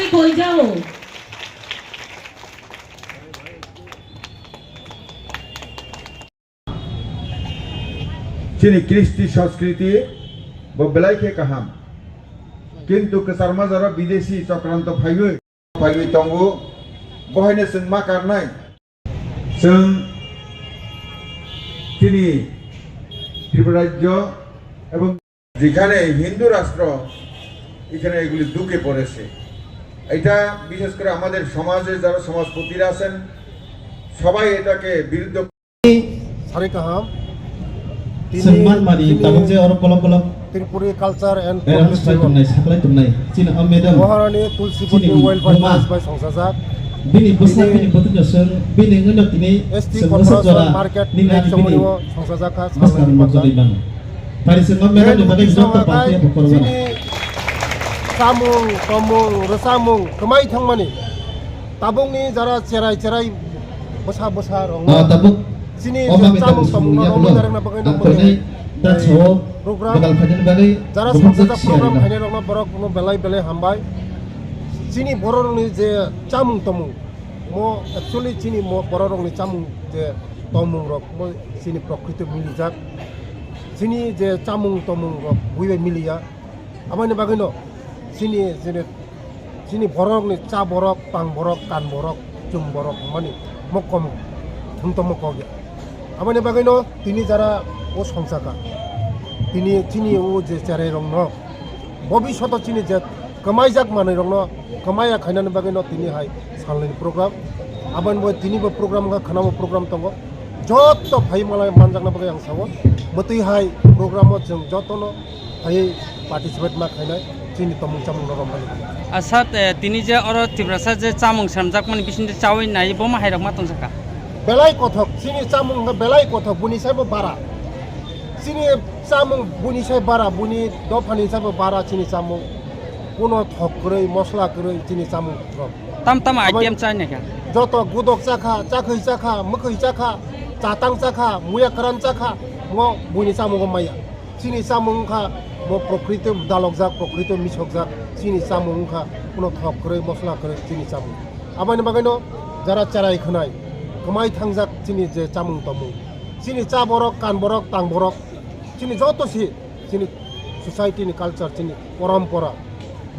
তুমি কই যাও? चीनी कृष्टि संस्कृति वो बेलाई के कहाम किंतु कसरमा जरा विदेशी चक्रांत फाइवे तंगु बहने जों मा कारनाय जों चीनी त्रिपुरा राज्य এবং যেখানে হিন্দু রাষ্ট্র এখানে এগুলি দুকে পড়েছে। এটা বিশেষ করে আমাদের সমাজে যারা সমাজপতিরা আছেন সবাই এটাকে বিরুদ্ধ সারে কাহাম Seman mari tabung je orang kolom-kolom Tripuri Culture and saklai tumnai Cina amedam Maharani Tulsipuri Welfare Trust by Songsajak bini besar bini betul jasen bini ngendok ini ST Corporation Market Next Somoniwo Songsajak khas maskar mojori bang tadi semua medam di mana jauh tempat ya berkorban samung tomung resamung kemai thangmani tabung ni jara cerai-cerai besar-besar tabung sini samung tomung orang darang na bagai dong program jara Songsajak program hanya rong na borok no belai hambai sini borok ni je camung tomung mo actually sini mo borok ni camung je tomung rok mo sini prokriti milijak sini je camung tomung rok buibe milia amane bagai no sini borok ni ca borok pang borok kan borok cum borok mani mokom thumtom mokogya amane bagai no tini jara o Songsaka tini o je cerai rong no bobishoto chini je kamaijak manai rong no kamaya khainani bagai no tini hai salni program aban bo tini bo program ga khanamo program tongo joto bhai malai manjakna bagai ang sawo motui hai program o jeng joto no hai participate ma khainai chini tomung chamung rom bani asat tini je oro tibrasa je chamung samjak mani bisin je chawai nai bo ma hairok ma tongsaka belai kothok sini chamung ga belai kothok buni sai bo bara sini chamung buni sai bara buni dofani sai bo bara sini chamung কোনো থক করে মশলা করে চিনি চামুং tam item চাই না যত গুদক চাখা চাখৈ চাখা মখৈ চাখা চাতাং চাখা মুয়া কারান চাখা ম বুনি চামুং মাইয়া চিনি চামুং খা ম প্রকৃত দালক যাক প্রকৃত মিছক যাক চিনি চামুং খা কোনো থক করে মশলা করে চিনি চামুং আবানি বাগাইনো যারা চারাই খনাই কমাই থাংজাক চিনি যে চামুং তমুং চিনি চা বরক কান বরক টাং বরক চিনি যত চিনি সোসাইটিনি কালচার চিনি পরম্পরা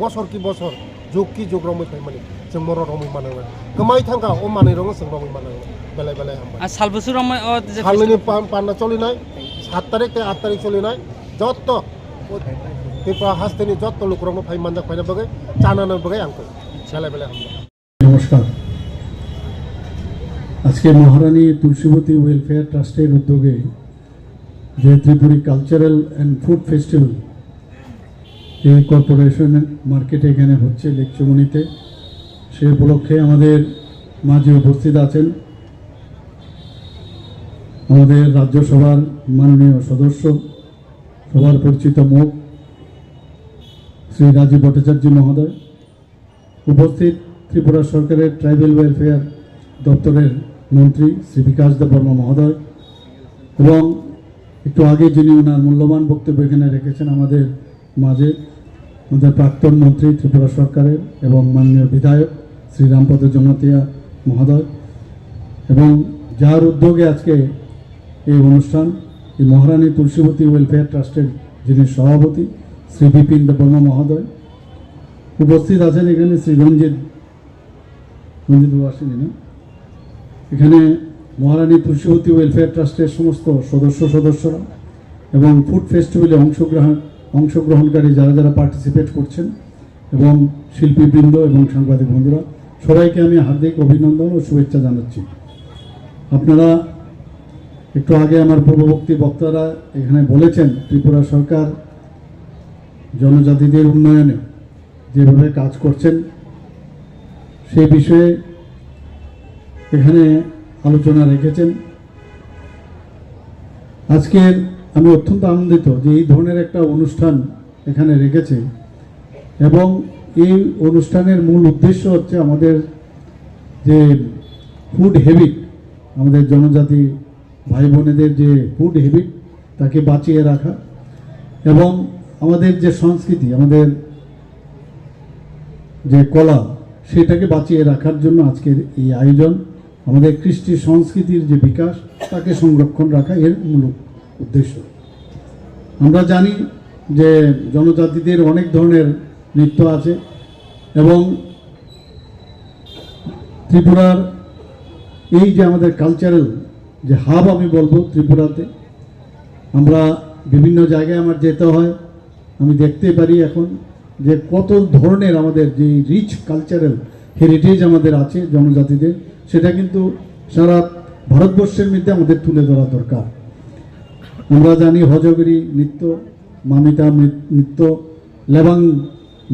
বছর কি বছর যুগ কি যুগ রমই ফাইমানি जों मर रमई मानांगो कमाय थांगा ओ मानै रंग जों रमई मानांगो बेलाय हामबाय साल बोसोर रमई ओ सालनि पान्ना चलिनाय 7 तारिख ते 8 तारिख चलिनाय जत्त तेपा हास्तेनि जत्त लुकरंग फाइ मानजा फाइना बगै चानाना बगै आंको बेलाय हामबाय। नमस्कार আজকে মহারানী তুলসীবতী ওয়েলফেয়ার ট্রাস্টের উদ্যোগে যে Tripuri cultural and food festival এই কর্পোরেশন মার্কেটে এখানে হচ্ছে লেকচুমনিতে সেই উপলক্ষে আমাদের মাঝে উপস্থিত আছেন আমাদের রাজ্যসভার মাননীয় সদস্য সবার পরিচিত মুখ শ্রী রাজীব ভট্টাচার্য মহোদয়, উপস্থিত ত্রিপুরা সরকারের ট্রাইবাল ওয়েলফেয়ার দপ্তরের মন্ত্রী শ্রী বিকাশ দেববর্মা মহোদয় এবং একটু আগে যিনি ওনার মূল্যবান বক্তব্য এখানে রেখেছেন আমাদের মাঝে আমাদের প্রাক্তন মন্ত্রী ত্রিপুরা সরকারের এবং মাননীয় বিধায়ক শ্রী রামপদ জমাতিয়া মহোদয় এবং যার উদ্যোগে আজকে এই অনুষ্ঠান এই মহারানী তুলসীবতী ওয়েলফেয়ার ট্রাস্টের যিনি সভাপতি শ্রী বিপিন দেববর্মা মহোদয়, উপস্থিত আছেন এখানে শ্রী রঞ্জিত আসেনি না, এখানে মহারানী তুলসীবতী ওয়েলফেয়ার ট্রাস্টের সমস্ত সদস্যরা এবং ফুড ফেস্টিভ্যালে অংশগ্রহণকারী যারা পার্টিসিপেট করছেন এবং শিল্পীবৃন্দ এবং সাংবাদিক বন্ধুরা সবাইকে আমি হার্দিক অভিনন্দন ও শুভেচ্ছা জানাচ্ছি। আপনারা একটু আগে আমার পূর্ববর্তী বক্তারা এখানে বলেছেন ত্রিপুরা সরকার জনজাতিদের উন্নয়নে যেভাবে কাজ করছেন সেই বিষয়ে এখানে আলোচনা রেখেছেন। আজকের আমি অত্যন্ত আনন্দিত যে এই ধরনের একটা অনুষ্ঠান এখানে রেখেছে এবং এই অনুষ্ঠানের মূল উদ্দেশ্য হচ্ছে আমাদের যে ফুড হ্যাবিট, আমাদের জনজাতি ভাই বোনেদের যে ফুড হ্যাবিট তাকে বাঁচিয়ে রাখা এবং আমাদের যে সংস্কৃতি, আমাদের যে কলা সেটাকে বাঁচিয়ে রাখার জন্য আজকের এই আয়োজন। আমাদের কৃষ্টি সংস্কৃতির যে বিকাশ তাকে সংরক্ষণ রাখা এর মূল উদ্দেশ্য। আমরা জানি যে জনজাতিদের অনেক ধরনের নৃত্য আছে এবং ত্রিপুরার এই যে আমাদের কালচারাল যে হাব আমি বলবো ত্রিপুরাতে, আমরা বিভিন্ন জায়গায় আমার যেতে হয়, আমি দেখতে পারি এখন যে কত ধরনের আমাদের যে রিচ কালচারাল হেরিটেজ আমাদের আছে জনজাতিদের, সেটা কিন্তু সারা ভারতবর্ষের মধ্যে আমাদের তুলে ধরা দরকার। আমরা জানি হজগিরি নৃত্য, মামিতা নৃত্য, লেবাং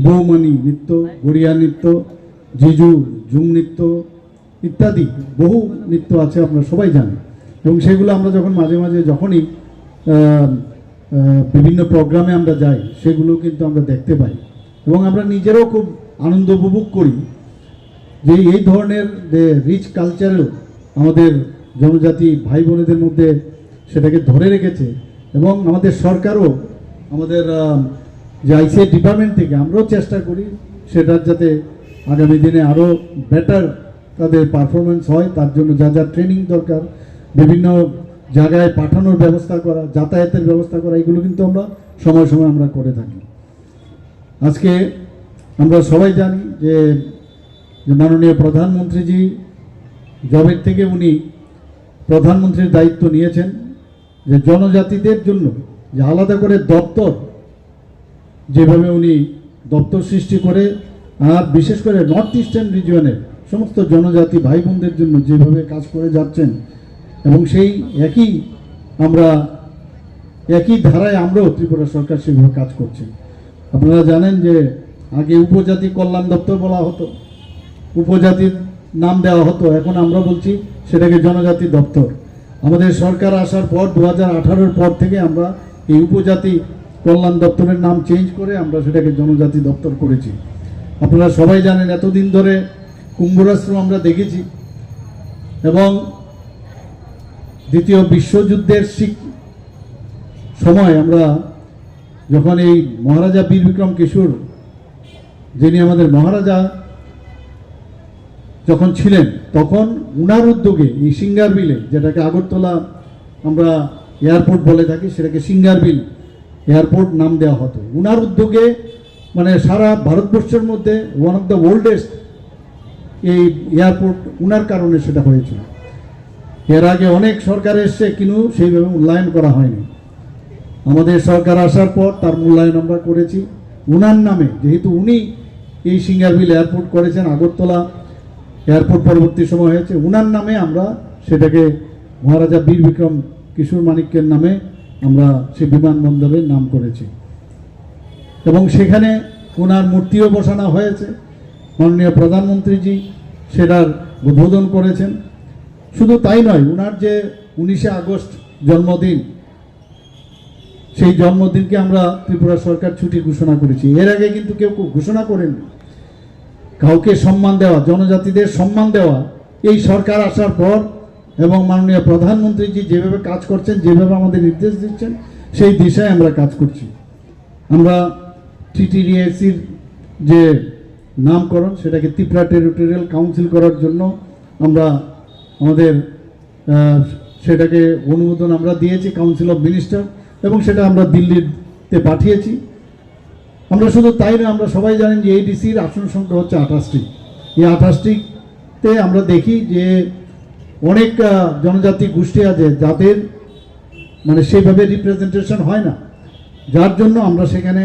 বৌমণি নৃত্য, গড়িয়া নৃত্য, জিজু ঝুম নৃত্য ইত্যাদি বহু নৃত্য আছে, আমরা সবাই জানি। এবং সেগুলো আমরা যখন মাঝে মাঝে যখনই বিভিন্ন প্রোগ্রামে আমরা যাই, সেগুলো কিন্তু আমরা দেখতে পাই এবং আমরা নিজেরাও খুব আনন্দ উপভোগ করি যে এই ধরনের যে রিচ কালচারাল আমাদের জনজাতি ভাই বোনেদের মধ্যে সেটাকে ধরে রেখেছে। এবং আমাদের সরকারও, আমাদের যে আইসিআই ডিপার্টমেন্ট থেকে আমরাও চেষ্টা করি সেটার যাতে আগামী দিনে আরও বেটার তাদের পারফরমেন্স হয়, তার জন্য যা যা ট্রেনিং দরকার, বিভিন্ন জায়গায় পাঠানোর ব্যবস্থা করা, যাতায়াতের ব্যবস্থা করা, এগুলো কিন্তু আমরা সময় সময় আমরা করে থাকি। আজকে আমরা সবাই জানি যে মাননীয় প্রধানমন্ত্রীজি জবের থেকে উনি প্রধানমন্ত্রীর দায়িত্ব নিয়েছেন যে জনজাতিদের জন্য যে আলাদা করে দপ্তর, যেভাবে উনি দপ্তর সৃষ্টি করে, আর বিশেষ করে নর্থ ইস্টার্ন রিজিয়নের সমস্ত জনজাতি ভাই বোনদের জন্য যেভাবে কাজ করে যাচ্ছেন, এবং সেই একই ধারায় আমরাও ত্রিপুরা সরকার সেভাবে কাজ করছে। আপনারা জানেন যে আগে উপজাতি কল্যাণ দপ্তর বলা হতো, উপজাতির নাম দেওয়া হতো, এখন আমরা বলছি সেটাকে জনজাতি দপ্তর। আমাদের সরকার আসার পর 2018-এর পর থেকে আমরা এই উপজাতি কল্যাণ দপ্তরের নাম চেঞ্জ করে আমরা সেটাকে জনজাতি দপ্তর করেছি। আপনারা সবাই জানেন এতদিন ধরে কুম্ভরাষ্ট্র আমরা দেখেছি, এবং দ্বিতীয় বিশ্বযুদ্ধের সময় আমরা যখন এই মহারাজা বীর বিক্রম কিশোর, যিনি আমাদের মহারাজা যখন ছিলেন, তখন উনার উদ্যোগে এই সিঙ্গারবিলে, যেটাকে আগরতলা আমরা এয়ারপোর্ট বলে থাকি, সেটাকে সিঙ্গারবিল এয়ারপোর্ট নাম দেওয়া হতো। উনার উদ্যোগে মানে সারা ভারতবর্ষের মধ্যে ওয়ান অফ দ্য ওল্ডেস্ট এই এয়ারপোর্ট উনার কারণে সেটা হয়েছিল। এর আগে অনেক সরকার এসছে কিন্তু সেইভাবে মূল্যায়ন করা হয়নি। আমাদের সরকার আসার পর তার মূল্যায়ন আমরা করেছি উনার নামে, যেহেতু উনি এই সিঙ্গারবিল এয়ারপোর্ট করেছেন, আগরতলা এয়ারপোর্ট পরবর্তী সময় হয়েছে উনার নামে, আমরা সেটাকে মহারাজা বীর বিক্রম কিশোর মানিক্যের নামে আমরা সেই বিমানবন্দরের নাম করেছি। এবং সেখানে ওনার মূর্তিও বসানো হয়েছে, মাননীয় প্রধানমন্ত্রীজি সেটার উদ্বোধন করেছেন। শুধু তাই নয়, ওনার যে 19শে আগস্ট জন্মদিন, সেই জন্মদিনকে আমরা ত্রিপুরা সরকার ছুটি ঘোষণা করেছি। এর আগে কিন্তু কেউ ঘোষণা করেননি। কাউকে সম্মান দেওয়া, জনজাতিদের সম্মান দেওয়া এই সরকার আসার পর, এবং মাননীয় প্রধানমন্ত্রীজি যেভাবে কাজ করছেন, যেভাবে আমাদের নির্দেশ দিচ্ছেন, সেই দিশায় আমরা কাজ করছি। আমরা টিটিডিএসির যে নামকরণ, সেটাকে ত্রিপুরা টেরিটোরিয়াল কাউন্সিল করার জন্য আমরা আমাদের সেটাকে অনুমোদন আমরা দিয়েছি কাউন্সিল অফ মিনিস্টার, এবং সেটা আমরা দিল্লিতে পাঠিয়েছি। আমরা শুধু তাই নয়, আমরা সবাই জানেন যে এডিসির আসন সংখ্যা হচ্ছে 28টি। এই 28টিতে আমরা দেখি যে অনেক জনজাতি গোষ্ঠী আছে যাদের মানে সেইভাবে রিপ্রেজেন্টেশন হয় না, যার জন্য আমরা সেখানে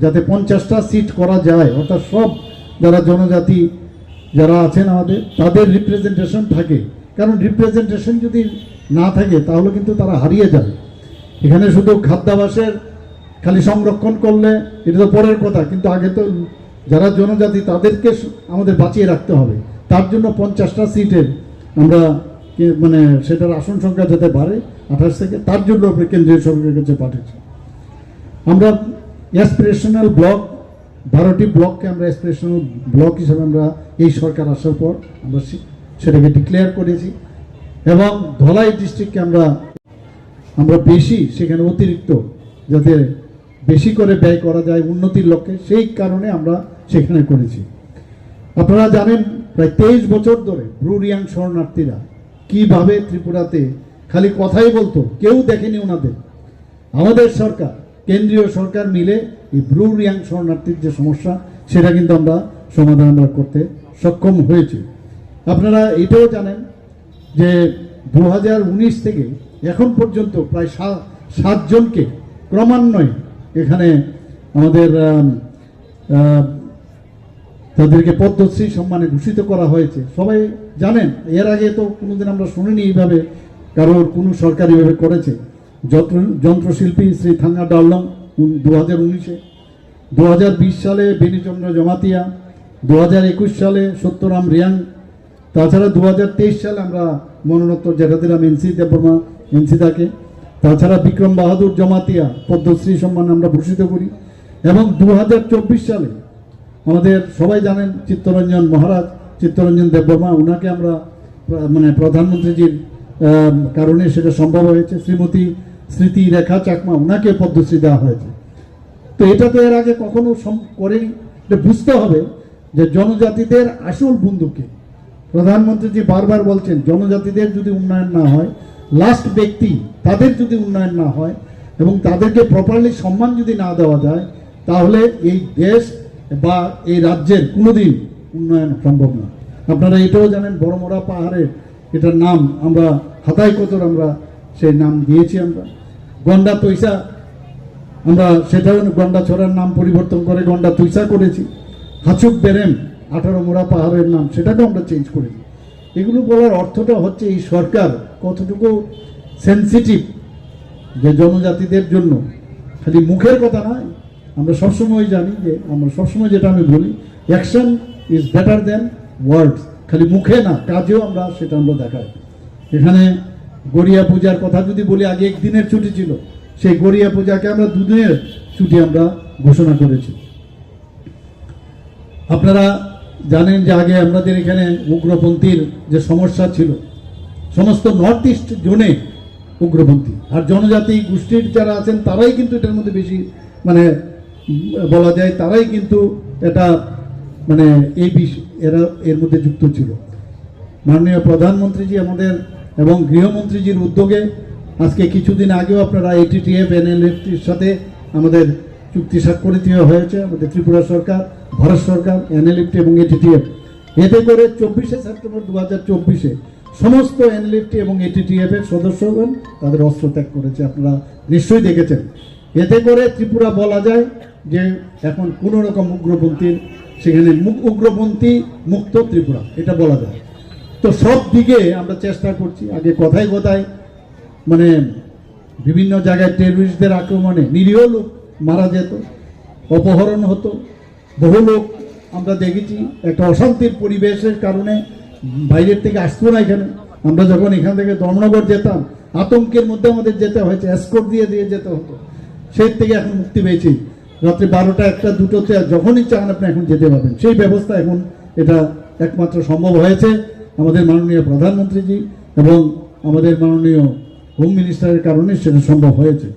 যাতে 50টা সিট করা যায়, অর্থাৎ সব যারা জনজাতি যারা আছেন আমাদের, তাদের রিপ্রেজেন্টেশন থাকে। কারণ রিপ্রেজেন্টেশন যদি না থাকে তাহলে কিন্তু তারা হারিয়ে যাবে। এখানে শুধু খাদ্যাভ্যাসের খালি সংরক্ষণ করলে এটা তো পরের কথা, কিন্তু আগে তো যারা জনজাতি তাদেরকে আমাদের বাঁচিয়ে রাখতে হবে। তার জন্য 50টা সিটের আমরা মানে সেটার আসন সংখ্যা যাতে বাড়ে 28 থেকে, তার জন্য আমরা কেন্দ্রীয় সরকারের কাছে পাঠিয়েছি। আমরা অ্যাসপিরেশনাল ব্লক 12টি ব্লককে আমরা অ্যাসপিরেশনাল ব্লক হিসেবে আমরা এই সরকার আসার পর আমরা সেটাকে ডিক্লেয়ার করেছি, এবং ধলাই ডিস্ট্রিক্টকে আমরা বেশি সেখানে অতিরিক্ত যাতে বেশি করে ব্যয় করা যায় উন্নতির লক্ষ্যে, সেই কারণে আমরা সেখানে করেছি। আপনারা জানেন প্রায় 23 বছর ধরে ব্রু রিয়াং শরণার্থীরা কিভাবে ত্রিপুরাতে খালি কথাই বলতো, কেউ দেখেনি ওনাদের। আমাদের সরকার, কেন্দ্রীয় সরকার মিলে এই ব্রু রিয়াং শরণার্থীর যে সমস্যা সেটা কিন্তু আমরা সমাধান করতে সক্ষম হয়েছি। আপনারা এটাও জানেন যে 2019 থেকে এখন পর্যন্ত প্রায় 7 জনকে ক্রমান্বয়ে এখানে আমাদের তাদেরকে পদ্মশ্রী সম্মানে ভূষিত করা হয়েছে। সবাই জানেন, এর আগে তো কোনোদিন আমরা শুনিনি এইভাবে কারোর কোনো সরকারিভাবে করেছে। যন্ত্রশিল্পী শ্রী থাঙ্গা ডালং 2019-এ, 2020 সালে বেনিচন্দ্র জমাতিয়া, 2021 সালে সত্যরাম রিয়াং, তাছাড়া 2023 সালে আমরা মনোনত্ব যেটা দিলাম এনসি দেববর্মা এনসিদাকে, তাছাড়া বিক্রম বাহাদুর জমাতিয়া পদ্মশ্রী সম্মান আমরা ভূষিত করি। এবং 2024 সালে আমাদের সবাই জানেন চিত্তরঞ্জন মহারাজ, চিত্তরঞ্জন দেববর্মা, ওনাকে আমরা মানে প্রধানমন্ত্রীজির কারণে সেটা সম্ভব হয়েছে। শ্রীমতী স্মৃতি রেখা চাকমা, ওনাকে পদ্মশ্রী দেওয়া হয়েছে। তো এটা তো এর আগে কখনো করেনি। এটা বুঝতে হবে যে জনজাতিদের আসল বন্ধুকে। প্রধানমন্ত্রীজি বারবার বলছেন জনজাতিদের যদি উন্নয়ন না হয়, লাস্ট ব্যক্তি তাদের যদি উন্নয়ন না হয় এবং তাদেরকে প্রপারলি সম্মান যদি না দেওয়া যায়, তাহলে এই দেশ বা এই রাজ্যের কোনোদিন উন্নয়ন সম্ভব না। আপনারা এটাও জানেন বড়মোড়া পাহাড়ের এটার নাম আমরা হাতাই কতর আমরা সেই নাম দিয়েছি। আমরা গন্ডা তৈসা, আমরা সেটাও গন্ডা ছড়ার নাম পরিবর্তন করে গন্ডা তৈসা করেছি। হাচুক বেরেম 18 মোড়া পাহাড়ের নাম, সেটাকেও আমরা চেঞ্জ করেছি। এগুলো বলার অর্থটা হচ্ছে এই সরকার কতটুকু সেন্সিটিভ যে জনজাতিদের জন্য। খালি মুখের কথা নয়, আমরা সবসময় জানি যে আমরা সবসময় যেটা আমি বলি, অ্যাকশন ইজ বেটার দেন ওয়ার্ডস। খালি মুখে না, কাজেও আমরা সেটা আমরা দেখাই। এখানে গড়িয়া পূজার কথা যদি বলি, আগে 1 দিনের ছুটি ছিল, সেই গড়িয়া পূজাকে আমরা 2 দিনের ছুটি আমরা ঘোষণা করেছি। আপনারা জানেন যে আগে আমাদের এখানে উগ্রপন্থীর যে সমস্যা ছিল, সমস্ত নর্থ ইস্ট জোনে উগ্রপন্থী, আর জনজাতি গোষ্ঠীর যারা আছেন তারাই কিন্তু এটার মধ্যে বেশি মানে বলা যায়, তারাই কিন্তু এটা মানে এরা এর মধ্যে যুক্ত ছিল। মাননীয় প্রধানমন্ত্রীজি আমাদের এবং গৃহমন্ত্রীজির উদ্যোগে আজকে কিছুদিন আগেও আপনারা ATTF NLFTর সাথে আমাদের চুক্তি স্বাক্ষরিত হয়েছে। আমাদের ত্রিপুরা সরকার, ভারত সরকার, NLFT এবং ATTF। এতে করে 24শে সেপ্টেম্বর 2024-এ সমস্ত NLFT এবং ATTF এর সদস্যগণ তাদের অস্ত্র ত্যাগ করেছে, আপনারা নিশ্চয়ই দেখেছেন। এতে করে ত্রিপুরা বলা যায় যে এখন কোনো রকম উগ্রপন্থীর সেখানে উগ্রপন্থী মুক্ত ত্রিপুরা, এটা বলা যায়। তো সব দিকে আমরা চেষ্টা করছি। আগে কথায় কথায় মানে বিভিন্ন জায়গায় টেররিস্টদের আক্রমণে নিরীহ লোক মারা যেত, অপহরণ হতো, বহু লোক আমরা দেখেছি একটা অশান্তির পরিবেশের কারণে বাইরের থেকে আসতো না এখানে। আমরা যখন এখান থেকে ধর্মনগর যেতাম, আতঙ্কের মধ্যে আমাদের যেতে হয়েছে, এসকর্ট দিয়ে যেতে হতো। সেই থেকে এখন মুক্তি পেয়েছি। রাত্রি 12টা, 1টা, 2টোতে যখনই চান আপনি এখন যেতে পারবেন। সেই ব্যবস্থা এখন এটা একমাত্র সম্ভব হয়েছে আমাদের মাননীয় প্রধানমন্ত্রীজি এবং আমাদের মাননীয় হোম মিনিস্টারের কারণে সেটা সম্ভব হয়েছে।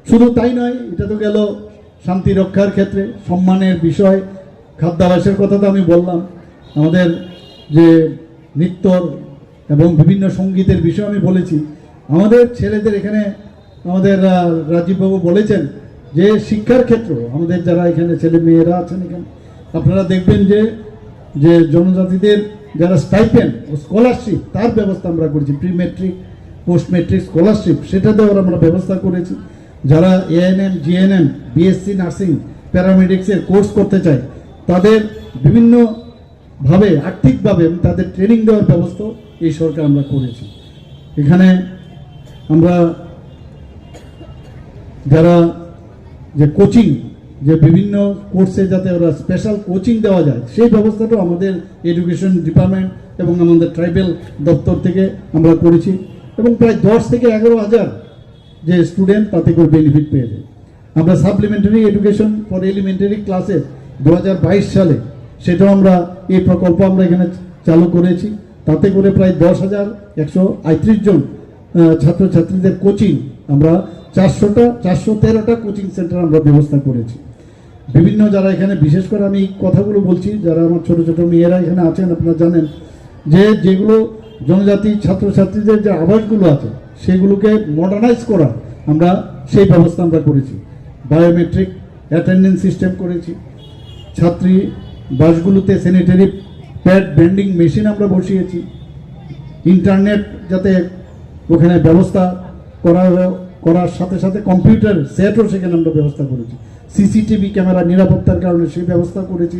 শুধু তাই নয়, এটা তো গেল শান্তি রক্ষার ক্ষেত্রে, সম্মানের বিষয়, খাদ্যাভ্যাসের কথা তো আমি বললাম, আমাদের যে নৃত্যর এবং বিভিন্ন সঙ্গীতের বিষয় আমি বলেছি। আমাদের ছেলেদের এখানে আমাদের রাজীববাবু বলেছেন যে শিক্ষার ক্ষেত্র আমাদের যারা এখানে ছেলে মেয়েরা আছেন এখানে, আপনারা দেখবেন যে জনজাতিদের যারা স্টাইপেন্ড ও স্কলারশিপ তার ব্যবস্থা আমরা করেছি। Pre matric, post matric scholarship সেটাতেও আমরা ব্যবস্থা করেছি। যারা ANM, GNM, BSc নার্সিং, প্যারামেডিক্সের কোর্স করতে চায় তাদের বিভিন্নভাবে আর্থিকভাবে তাদের ট্রেনিং দেওয়ার ব্যবস্থা এই সরকার আমরা করেছি। এখানে আমরা যারা যে কোচিং, যে বিভিন্ন কোর্সে যাতে ওরা স্পেশাল কোচিং দেওয়া যায় সেই ব্যবস্থাটাও আমাদের এডুকেশন ডিপার্টমেন্ট এবং আমাদের ট্রাইবেল দপ্তর থেকে আমরা করেছি। এবং প্রায় 10 থেকে 11,000 যে স্টুডেন্ট তাতে করে বেনিফিট পেয়ে যায়। আমরা সাপ্লিমেন্টারি এডুকেশন ফর এলিমেন্টারি ক্লাসে 2022 সালে সেটাও আমরা এই প্রকল্প আমরা এখানে চালু করেছি। তাতে করে প্রায় 10,138 জন ছাত্রছাত্রীদের কোচিং আমরা 413টা কোচিং সেন্টার আমরা ব্যবস্থা করেছি। বিভিন্ন যারা এখানে, বিশেষ করে আমি এই কথাগুলো বলছি যারা আমার ছোট ছোট মেয়েরা এখানে আছেন, আপনারা জানেন যে যেগুলো জনজাতি ছাত্রছাত্রীদের যে আবাসগুলো আছে সেগুলোকে মডার্নাইজ করা, আমরা সেই ব্যবস্থা আমরা করেছি। বায়োমেট্রিক অ্যাটেন্ডেন্স সিস্টেম করেছি, ছাত্রী বাসগুলোতে স্যানিটারি প্যাড ভেন্ডিং মেশিন আমরা বসিয়েছি, ইন্টারনেট যাতে ওখানে ব্যবস্থা করার সাথে সাথে কম্পিউটার সেটও সেখানে আমরা ব্যবস্থা করেছি, সিসিটিভি ক্যামেরা নিরাপত্তার কারণে সেই ব্যবস্থা করেছি,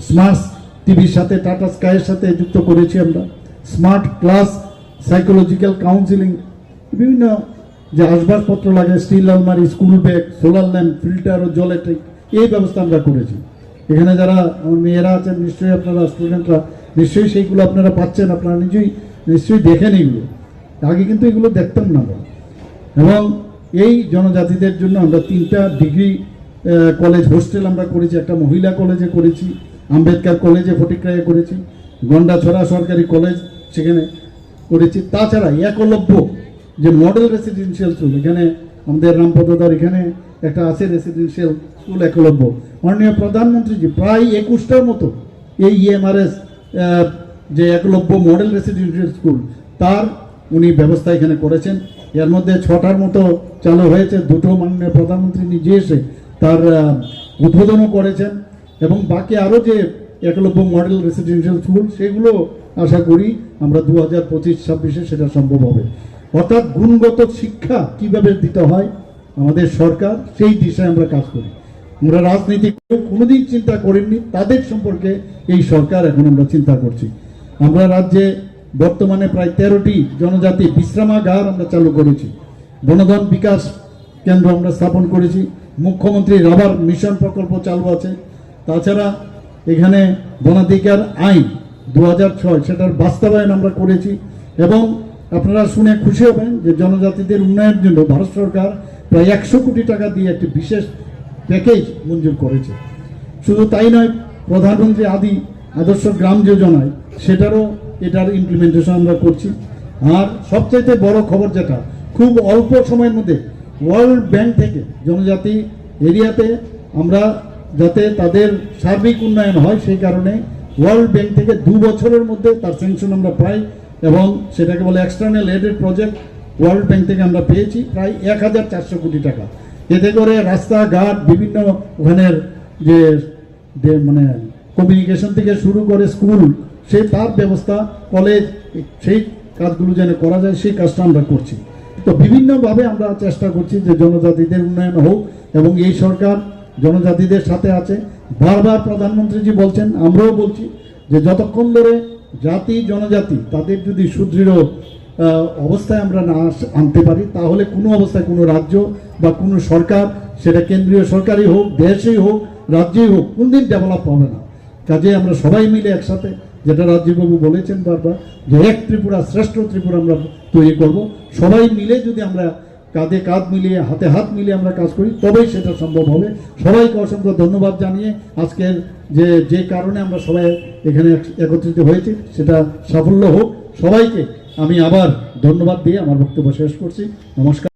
স্মার্ট টিভির সাথে টাটা স্কাইয়ের সাথে যুক্ত করেছি আমরা, স্মার্ট ক্লাস, সাইকোলজিক্যাল কাউন্সিলিং, বিভিন্ন যে আসবাবপত্র লাগে, স্টিল আলমারি, school bag, solar lamp, filter ও জলের ট্যাঙ্ক, এই ব্যবস্থা আমরা করেছি। এখানে যারা আমার মেয়েরা আছেন নিশ্চয়ই আপনারা স্টুডেন্টরা নিশ্চয়ই সেইগুলো আপনারা পাচ্ছেন, আপনারা নিশ্চয়ই দেখেন এগুলো, আগে কিন্তু এগুলো দেখতাম না আমরা। এবং এই জনজাতিদের জন্য আমরা 3টা ডিগ্রি কলেজ হোস্টেল আমরা করেছি, একটা মহিলা কলেজে করেছি, আম্বেদকর কলেজে ফটিকরায়ে করেছি, গন্ডাছড়া সরকারি কলেজ সেখানে করেছি। তাছাড়া একলব্য যে মডেল রেসিডেন্সিয়াল স্কুল, এখানে আমাদের রামপদদার এখানে একটা আছে রেসিডেন্সিয়াল স্কুল একলব্য, মাননীয় প্রধানমন্ত্রীজি প্রায় 21টার মতো এই ইএমআরএস যে একলব্য মডেল রেসিডেন্সিয়াল স্কুল তার উনি ব্যবস্থা এখানে করেছেন। এর মধ্যে 6টার মতো চালু হয়েছে, 2টো মাননীয় প্রধানমন্ত্রী নিজে এসে তার উদ্বোধনও করেছেন, এবং বাকি আরও যে একলব্য মডেল রেসিডেন্সিয়াল স্কুল সেগুলো আশা করি আমরা 2025-26 সেটা সম্ভব হবে। অর্থাৎ গুণগত শিক্ষা কিভাবে দিতে হয় আমাদের সরকার সেই দিশায় আমরা কাজ করি। আমরা রাজনীতি কোনোদিন চিন্তা করিনি, তাদের সম্পর্কে এই সরকার এখন আমরা চিন্তা করছি। আমরা রাজ্যে বর্তমানে প্রায় 13টি জনজাতি বিশ্রামাগার আমরা চালু করেছি, বনধন বিকাশ কেন্দ্র আমরা স্থাপন করেছি, মুখ্যমন্ত্রী রাবার মিশন প্রকল্প চালু আছে। তাছাড়া এখানে বনাধিকার আইন 2006 সেটার বাস্তবায়ন আমরা করেছি, এবং আপনারা শুনে খুশি হবেন যে জনজাতিদের উন্নয়নের জন্য ভারত সরকার প্রায় 100 কোটি টাকা দিয়ে একটি বিশেষ প্যাকেজ মঞ্জুর করেছে। শুধু তাই নয়, প্রধানমন্ত্রী আদর্শ গ্রাম যোজনায় সেটারও এটার ইমপ্লিমেন্টেশন আমরা করছি। আর সবচাইতে বড় খবর যেটা, খুব অল্প সময়ের মধ্যে ওয়ার্ল্ড ব্যাংক থেকে জনজাতি এরিয়াতে আমরা যাতে তাদের সার্বিক উন্নয়ন হয় সেই কারণে ওয়ার্ল্ড ব্যাংক থেকে 2 বছরের মধ্যে তার স্যাংশন আমরা পাই, এবং সেটাকে বলে external aided project, World Bank থেকে আমরা পেয়েছি প্রায় 1400 কোটি টাকা। এতে করে রাস্তাঘাট, বিভিন্ন ওখানের যে মানে কমিউনিকেশন থেকে শুরু করে স্কুল, সেই তার ব্যবস্থা, কলেজ, সেই কাজগুলো যেন করা যায় সেই কাজটা আমরা করছি। তো বিভিন্নভাবে আমরা চেষ্টা করছি যে জনজাতিদের উন্নয়ন হোক, এবং এই সরকার জনজাতিদের সাথে আছে। বারবার প্রধানমন্ত্রীজি বলছেন, আমরাও বলছি যে যতক্ষণ ধরে জাতি জনজাতি তাদের যদি সুদৃঢ় অবস্থায় আমরা না আনতে পারি, তাহলে কোনো অবস্থায় কোনো রাজ্য বা কোনো সরকার, সেটা কেন্দ্রীয় সরকারই হোক, দেশেই হোক, রাজ্যেই হোক, কোনদিন ডেভেলপ হবে না। কাজে আমরা সবাই মিলে একসাথে, যেটা রাজীববাবু বলেছেন বারবার, যে এক ত্রিপুরা শ্রেষ্ঠ ত্রিপুরা আমরা তৈরি করব। সবাই মিলে যদি আমরা কাঁধে কাঁধ মিলিয়ে, হাতে হাত মিলিয়ে আমরা কাজ করি, তবেই সেটা সম্ভব হবে। সবাইকে অসংখ্য ধন্যবাদ জানিয়ে আজকের যে কারণে আমরা সবাই এখানে একত্রিত হয়েছি সেটা সাফল্য হোক। সবাইকে আমি আবার ধন্যবাদ দিয়ে আমার বক্তব্য শেষ করছি। নমস্কার।